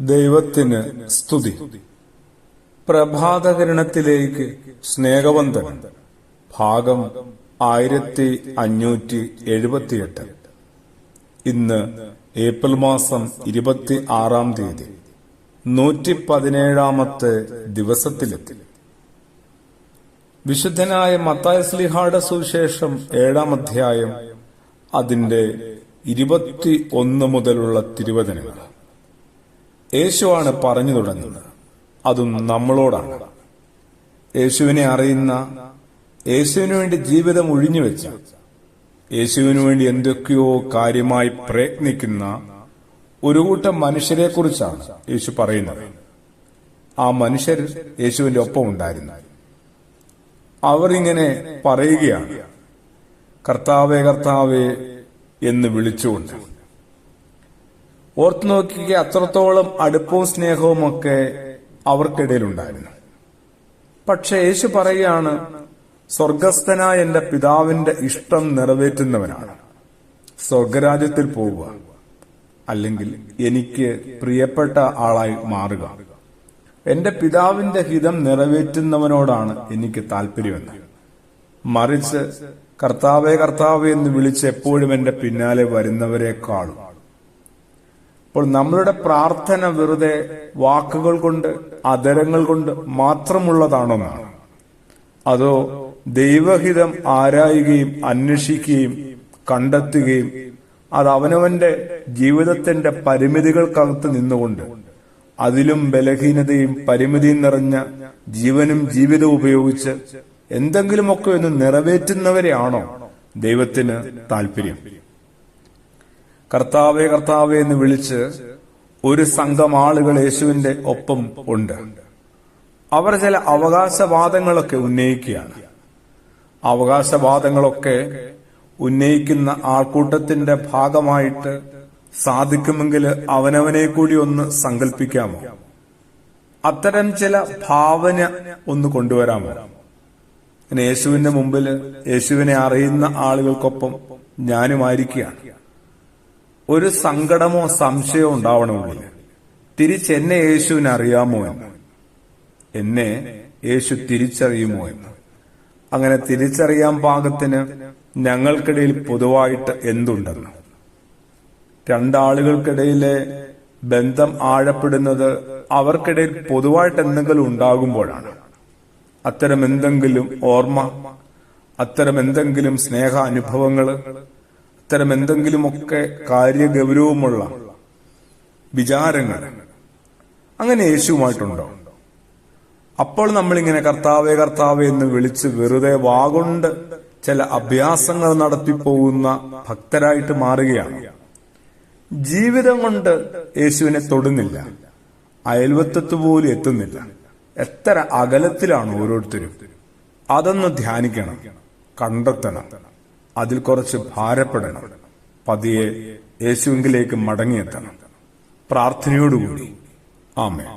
ദൈവത്തിന് സ്തുതി. പ്രഭാതകിരണത്തിലേക്ക് സ്നേഹവന്ദനം. ഭാഗം 1578. ഇന്ന് ഏപ്രിൽ മാസം 26 117 ദിവസത്തിലെത്തി. വിശുദ്ധനായ മത്തായി ശ്ലീഹായുടെ സുവിശേഷം 7 അധ്യായം അതിന്റെ 21 മുതലുള്ള തിരുവചനങ്ങൾ. യേശുവാണ് പറഞ്ഞു തുടങ്ങുന്നത്. അതും നമ്മളോടാണ്. യേശുവിനെ അറിയുന്ന, യേശുവിനു വേണ്ടി ജീവിതം ഒഴിഞ്ഞുവെച്ച, യേശുവിനു വേണ്ടി എന്തൊക്കെയോ കാര്യമായി പ്രയത്നിക്കുന്ന ഒരു കൂട്ടം മനുഷ്യരെ കുറിച്ചാണ് യേശു പറയുന്നത്. ആ മനുഷ്യർ യേശുവിന്റെ ഒപ്പം ഉണ്ടായിരുന്നു. അവർ ഇങ്ങനെ പറയുകയാണ്, കർത്താവേ കർത്താവേ എന്ന് വിളിച്ചുകൊണ്ട്. ഓർത്തു നോക്കിയ അത്രത്തോളം അടുപ്പവും സ്നേഹവും ഒക്കെ അവർക്കിടയിലുണ്ടായിരുന്നു. പക്ഷെ യേശു പറയുകയാണ്, സ്വർഗസ്ഥനായ എന്റെ പിതാവിന്റെ ഇഷ്ടം നിറവേറ്റുന്നവനാണ് സ്വർഗരാജ്യത്തിൽ പോവുക, അല്ലെങ്കിൽ എനിക്ക് പ്രിയപ്പെട്ട ആളായി മാറുക. എന്റെ പിതാവിന്റെ ഹിതം നിറവേറ്റുന്നവനോടാണ് എനിക്ക് താല്പര്യമെന്ന്. മറിച്ച് കർത്താവേ കർത്താവേ എന്ന് വിളിച്ച് എപ്പോഴും എന്റെ പിന്നാലെ വരുന്നവരെക്കാളും. അപ്പോൾ നമ്മളുടെ പ്രാർത്ഥന വെറുതെ വാക്കുകൾ കൊണ്ട്, അധരങ്ങൾ കൊണ്ട് മാത്രമുള്ളതാണെന്നാണ്? അതോ ദൈവഹിതം ആരായുകയും അന്വേഷിക്കുകയും കണ്ടെത്തുകയും അത് അവനവന്റെ ജീവിതത്തിന്റെ പരിമിതികൾക്കകത്ത് നിന്നുകൊണ്ട് അതിലും ബലഹീനതയും പരിമിതിയും നിറഞ്ഞ ജീവനും ജീവിതവും ഉപയോഗിച്ച് എന്തെങ്കിലുമൊക്കെ ഒന്ന് നിറവേറ്റുന്നവരെയാണോ ദൈവത്തിന് താല്പര്യം? കർത്താവേ കർത്താവേ എന്ന് വിളിച്ച് ഒരു സംഘം ആളുകൾ യേശുവിന്റെ ഒപ്പം ഉണ്ട്. അവർ ചില അവകാശവാദങ്ങളൊക്കെ ഉന്നയിക്കുകയാണ്. അവകാശവാദങ്ങളൊക്കെ ഉന്നയിക്കുന്ന ആൾക്കൂട്ടത്തിന്റെ ഭാഗമായിട്ട് സാധിക്കുമെങ്കിൽ അവനവനെ കൂടി ഒന്ന് സങ്കല്പിക്കാമോ? അത്തരം ചില ഭാവന ഒന്ന് കൊണ്ടുവരാമോ? യേശുവിന്റെ മുമ്പിൽ യേശുവിനെ അറിയുന്ന ആളുകൾക്കൊപ്പം ഞാനുമായിരിക്കുകയാണ്. ഒരു സങ്കടമോ സംശയമോ ഉണ്ടാവണമില്ല. തിരിച്ചെന്നെ യേശുവിനെ അറിയാമോ എന്ന്, എന്നെ യേശു തിരിച്ചറിയുമോ എന്ന്. അങ്ങനെ തിരിച്ചറിയാൻ പാകത്തിന് ഞങ്ങൾക്കിടയിൽ പൊതുവായിട്ട് എന്തുണ്ടെന്ന്. രണ്ടാളുകൾക്കിടയിലെ ബന്ധം ആഴപ്പെടുന്നത് അവർക്കിടയിൽ പൊതുവായിട്ട് എന്തെങ്കിലും ഉണ്ടാകുമ്പോഴാണ്. അത്തരം എന്തെങ്കിലും ഓർമ്മ, അത്തരം എന്തെങ്കിലും സ്നേഹ അനുഭവങ്ങള്, അത്തരം എന്തെങ്കിലുമൊക്കെ കാര്യഗൗരവമുള്ള വിചാരങ്ങൾ അങ്ങനെ യേശുവുമായിട്ടുണ്ടോ? അപ്പോൾ നമ്മളിങ്ങനെ കർത്താവേ കർത്താവേ എന്ന് വിളിച്ച് വെറുതെ വാഗൊണ്ട് ചില അഭ്യാസങ്ങൾ നടത്തിപ്പോകുന്ന ഭക്തരായിട്ട് മാറുകയാണ്. ജീവിതം കൊണ്ട് യേശുവിനെ തൊടുന്നില്ല, അയൽവത്തത്ത് പോലും എത്തുന്നില്ല. എത്ര അകലത്തിലാണ് ഓരോരുത്തരും. അതൊന്ന് ധ്യാനിക്കണം, കണ്ടെത്തണം, അതിൽ കുറച്ച് ഭാരപ്പെടണം. പതിയെ യേശുവിലേക്ക് മടങ്ങിയെത്തണം. പ്രാർത്ഥനയോടുകൂടി. ആമേൻ.